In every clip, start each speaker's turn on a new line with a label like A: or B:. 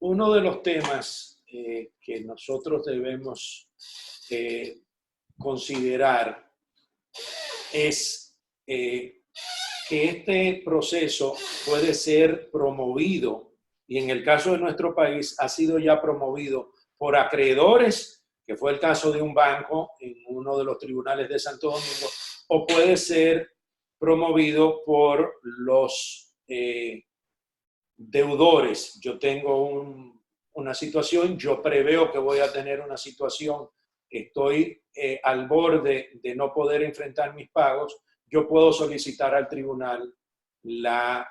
A: uno de los temas que nosotros debemos considerar es que este proceso puede ser promovido, y en el caso de nuestro país ha sido ya promovido por acreedores, que fue el caso de un banco en uno de los tribunales de Santo Domingo, o puede ser promovido por los deudores. Yo tengo una situación, yo preveo que voy a tener una situación, estoy al borde de no poder enfrentar mis pagos, yo puedo solicitar al tribunal la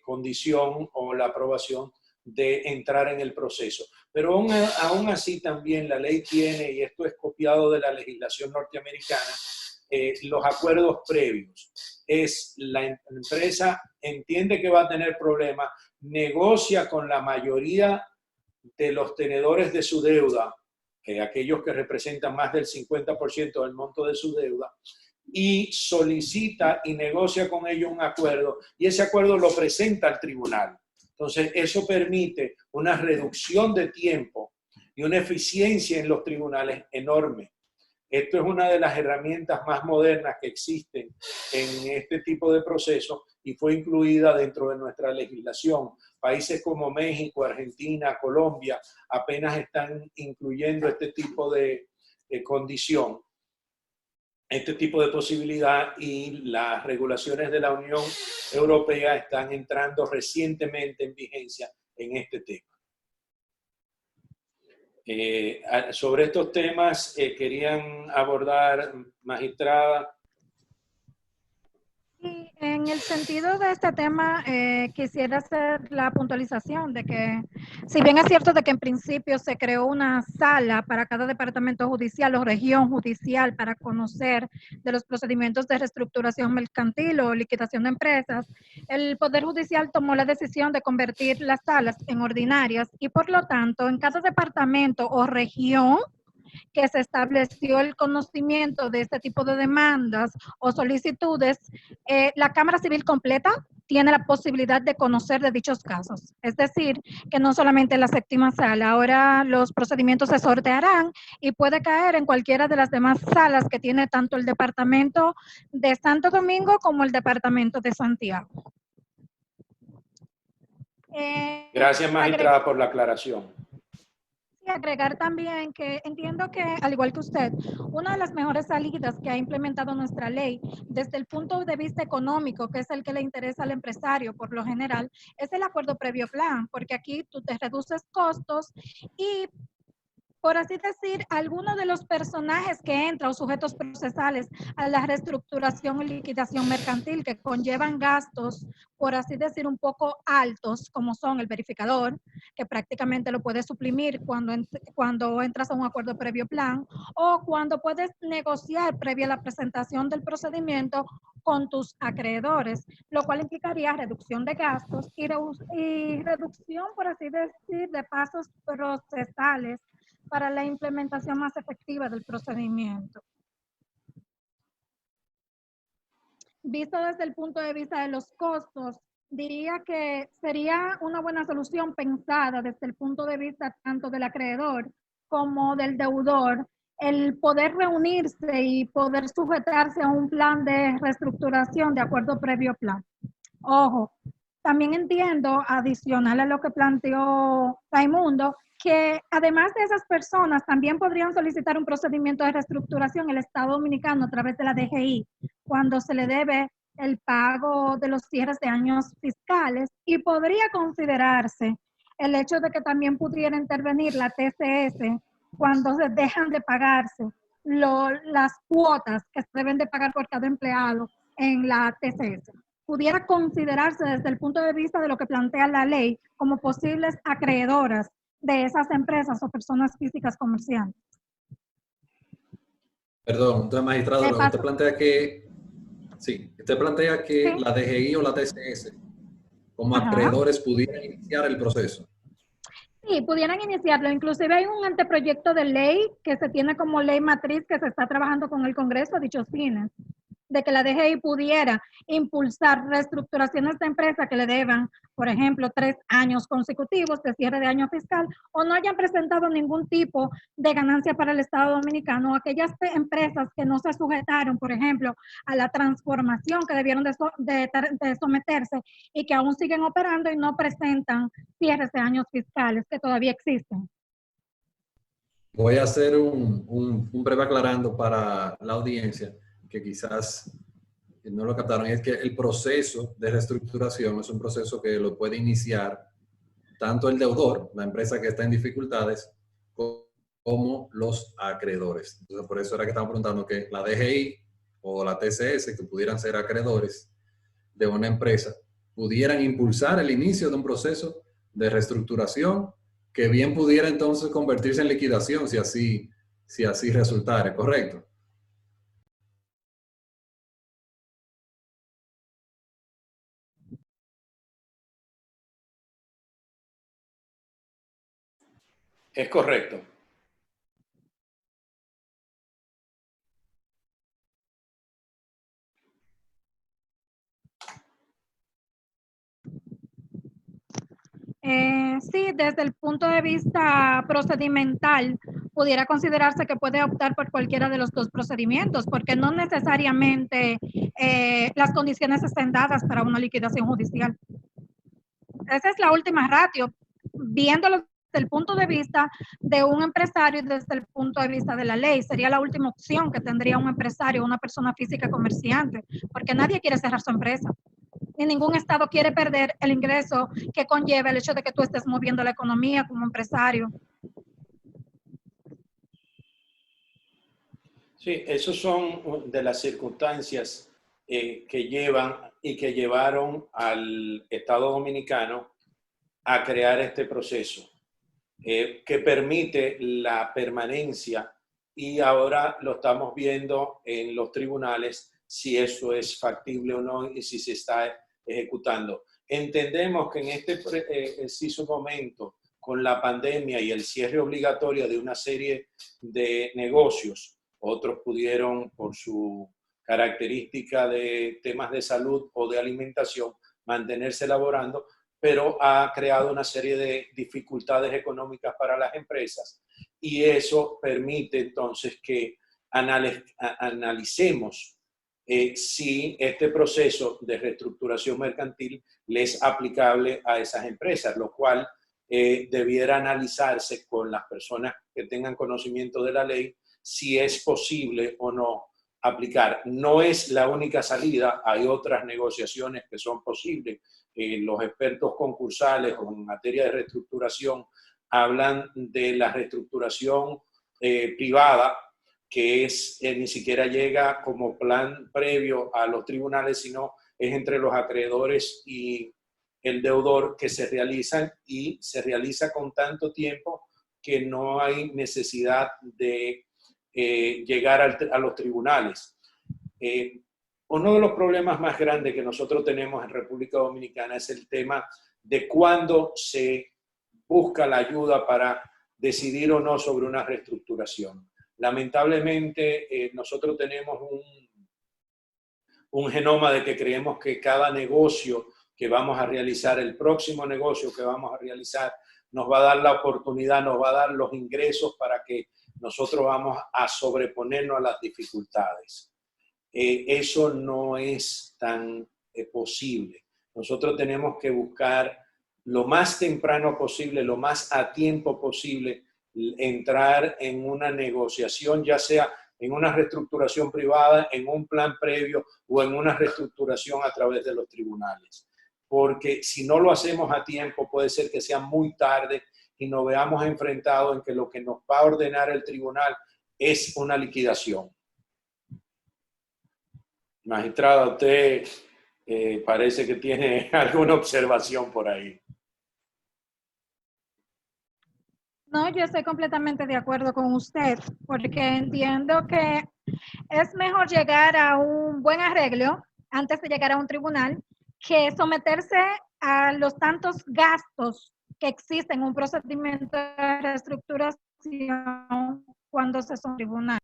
A: condición o la aprobación de entrar en el proceso. Pero aún así también la ley tiene, y esto es copiado de la legislación norteamericana, los acuerdos previos. La empresa entiende que va a tener problemas, negocia con la mayoría de los tenedores de su deuda, aquellos que representan más del 50% del monto de su deuda, y solicita y negocia con ellos un acuerdo, y ese acuerdo lo presenta al tribunal. Entonces, eso permite una reducción de tiempo y una eficiencia en los tribunales enorme. Esto es una de las herramientas más modernas que existen en este tipo de procesos y fue incluida dentro de nuestra legislación. Países como México, Argentina, Colombia apenas están incluyendo este tipo de condición, este tipo de posibilidad, y las regulaciones de la Unión Europea están entrando recientemente en vigencia en este tema. Sobre estos temas querían abordar, magistrada.
B: Y en el sentido de este tema, quisiera hacer la puntualización de que, si bien es cierto de que en principio se creó una sala para cada departamento judicial o región judicial para conocer de los procedimientos de reestructuración mercantil o liquidación de empresas, el Poder Judicial tomó la decisión de convertir las salas en ordinarias y, por lo tanto, en cada departamento o región que se estableció el conocimiento de este tipo de demandas o solicitudes, la Cámara Civil completa tiene la posibilidad de conocer de dichos casos. Es decir, que no solamente la séptima sala, ahora los procedimientos se sortearán y puede caer en cualquiera de las demás salas que tiene tanto el departamento de Santo Domingo como el departamento de Santiago.
A: Gracias, magistrada, por la aclaración.
B: Agregar también que entiendo que, al igual que usted, una de las mejores salidas que ha implementado nuestra ley desde el punto de vista económico, que es el que le interesa al empresario por lo general, es el acuerdo previo plan, porque aquí tú te reduces costos y, por así decir, algunos de los personajes que entran o sujetos procesales a la reestructuración y liquidación mercantil que conllevan gastos, por así decir, un poco altos, como son el verificador, que prácticamente lo puedes suprimir cuando entras a un acuerdo previo plan, o cuando puedes negociar previa a la presentación del procedimiento con tus acreedores, lo cual implicaría reducción de gastos y reducción, por así decir, de pasos procesales para la implementación más efectiva del procedimiento. Visto desde el punto de vista de los costos, diría que sería una buena solución pensada desde el punto de vista tanto del acreedor como del deudor, el poder reunirse y poder sujetarse a un plan de reestructuración de acuerdo previo plan. Ojo, también entiendo, adicional a lo que planteó Raimundo, que además de esas personas también podrían solicitar un procedimiento de reestructuración en el Estado Dominicano a través de la DGI, cuando se le debe el pago de los cierres de años fiscales, y podría considerarse el hecho de que también pudiera intervenir la TCS cuando se dejan de pagarse las cuotas que se deben de pagar por cada empleado en la TCS. Pudiera considerarse desde el punto de vista de lo que plantea la ley como posibles acreedoras de esas empresas o personas físicas comerciantes.
C: Perdón, entonces, magistrado, lo que usted plantea que, sí, usted plantea que
B: Sí.
C: la DGI o la TCS como acreedores pudieran iniciar el proceso.
B: Sí, pudieran iniciarlo. Inclusive hay un anteproyecto de ley que se tiene como ley matriz que se está trabajando con el Congreso a dichos fines. de que la DGI pudiera impulsar reestructuraciones de empresas que le deban, por ejemplo, 3 años consecutivos de cierre de año fiscal o no hayan presentado ningún tipo de ganancia para el Estado Dominicano, aquellas empresas que no se sujetaron, por ejemplo, a la transformación que debieron de someterse y que aún siguen operando y no presentan cierres de años fiscales que todavía existen.
C: Voy a hacer un breve aclarando para la audiencia que quizás no lo captaron. Es que el proceso de reestructuración es un proceso que lo puede iniciar tanto el deudor, la empresa que está en dificultades, como los acreedores. Entonces, por eso era que estamos preguntando que la DGI o la TCS, que pudieran ser acreedores de una empresa, pudieran impulsar el inicio de un proceso de reestructuración que bien pudiera entonces convertirse en liquidación si así resultara, ¿correcto?
A: Es correcto.
B: Sí, desde el punto de vista procedimental, pudiera considerarse que puede optar por cualquiera de los dos procedimientos, porque no necesariamente las condiciones estén dadas para una liquidación judicial. Esa es la última ratio, viéndolo desde el punto de vista de un empresario y desde el punto de vista de la ley. Sería la última opción que tendría un empresario, una persona física comerciante, porque nadie quiere cerrar su empresa. Ni ningún Estado quiere perder el ingreso que conlleva el hecho de que tú estés moviendo la economía como empresario.
A: Sí, esos son de las circunstancias que llevan y que llevaron al Estado Dominicano a crear este proceso que permite la permanencia y ahora lo estamos viendo en los tribunales si eso es factible o no y si se está ejecutando. Entendemos que en este preciso momento, con la pandemia y el cierre obligatorio de una serie de negocios, otros pudieron, por su característica de temas de salud o de alimentación, mantenerse laborando, pero ha creado una serie de dificultades económicas para las empresas y eso permite entonces que analicemos si este proceso de reestructuración mercantil le es aplicable a esas empresas, lo cual debiera analizarse con las personas que tengan conocimiento de la ley si es posible o no aplicar. No es la única salida, hay otras negociaciones que son posibles. Los expertos concursales en materia de reestructuración hablan de la reestructuración privada, que ni siquiera llega como plan previo a los tribunales, sino es entre los acreedores y el deudor que se realizan y se realiza con tanto tiempo que no hay necesidad de llegar a los tribunales. Uno de los problemas más grandes que nosotros tenemos en República Dominicana es el tema de cuándo se busca la ayuda para decidir o no sobre una reestructuración. Lamentablemente, nosotros tenemos un genoma de que creemos que cada negocio que vamos a realizar, el próximo negocio que vamos a realizar, nos va a dar la oportunidad, nos va a dar los ingresos para que nosotros vamos a sobreponernos a las dificultades. Eso no es tan posible. Nosotros tenemos que buscar lo más temprano posible, lo más a tiempo posible, entrar en una negociación, ya sea en una reestructuración privada, en un plan previo o en una reestructuración a través de los tribunales. Porque si no lo hacemos a tiempo, puede ser que sea muy tarde y nos veamos enfrentados en que lo que nos va a ordenar el tribunal es una liquidación. Magistrada, usted parece que tiene alguna observación por ahí.
B: No, yo estoy completamente de acuerdo con usted, porque entiendo que es mejor llegar a un buen arreglo antes de llegar a un tribunal que someterse a los tantos gastos que existen en un procedimiento de reestructuración cuando se son tribunales.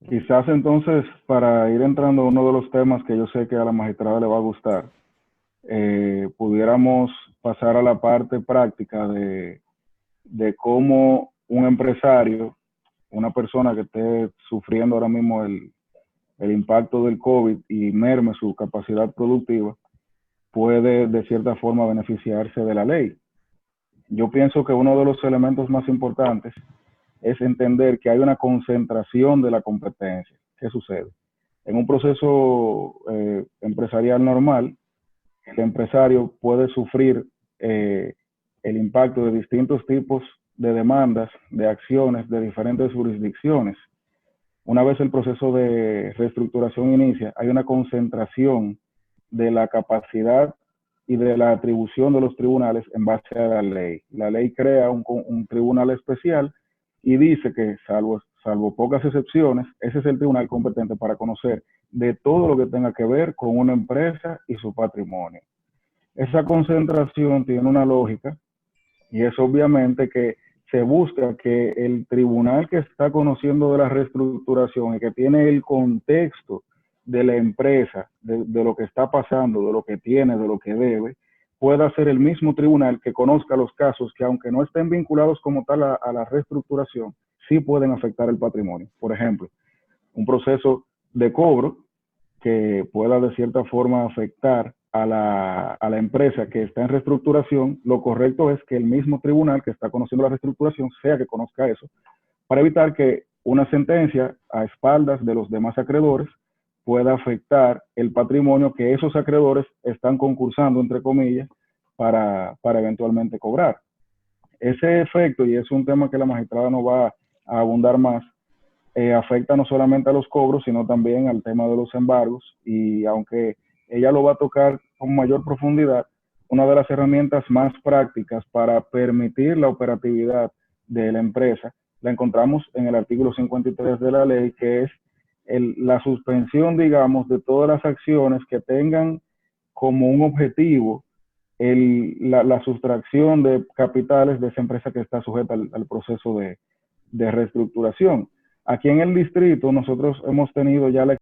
D: Quizás entonces, para ir entrando a uno de los temas que yo sé que a la magistrada le va a gustar, pudiéramos pasar a la parte práctica de cómo un empresario, una persona que esté sufriendo ahora mismo el impacto del COVID y merme su capacidad productiva, puede de cierta forma beneficiarse de la ley. Yo pienso que uno de los elementos más importantes es entender que hay una concentración de la competencia. ¿Qué sucede? En un proceso empresarial normal, el empresario puede sufrir el impacto de distintos tipos de demandas, de acciones de diferentes jurisdicciones. Una vez el proceso de reestructuración inicia, hay una concentración de la capacidad y de la atribución de los tribunales en base a la ley. La ley crea un tribunal especial y dice que, salvo pocas excepciones, ese es el tribunal competente para conocer de todo lo que tenga que ver con una empresa y su patrimonio. Esa concentración tiene una lógica y es obviamente que se busca que el tribunal que está conociendo de la reestructuración y que tiene el contexto de la empresa, de lo que está pasando, de lo que tiene, de lo que debe, pueda ser el mismo tribunal que conozca los casos que, aunque no estén vinculados como tal a la reestructuración, sí pueden afectar el patrimonio. Por ejemplo, un proceso de cobro que pueda de cierta forma afectar a la empresa que está en reestructuración, lo correcto es que el mismo tribunal que está conociendo la reestructuración sea que conozca eso, para evitar que una sentencia a espaldas de los demás acreedores pueda afectar el patrimonio que esos acreedores están concursando, entre comillas, para eventualmente cobrar. Ese efecto, y es un tema que la magistrada no va a abundar más, afecta no solamente a los cobros, sino también al tema de los embargos, y aunque ella lo va a tocar con mayor profundidad, una de las herramientas más prácticas para permitir la operatividad de la empresa la encontramos en el artículo 53 de la ley, que es la suspensión, digamos, de todas las acciones que tengan como un objetivo la sustracción de capitales de esa empresa que está sujeta al proceso de reestructuración. Aquí en el distrito nosotros hemos tenido ya la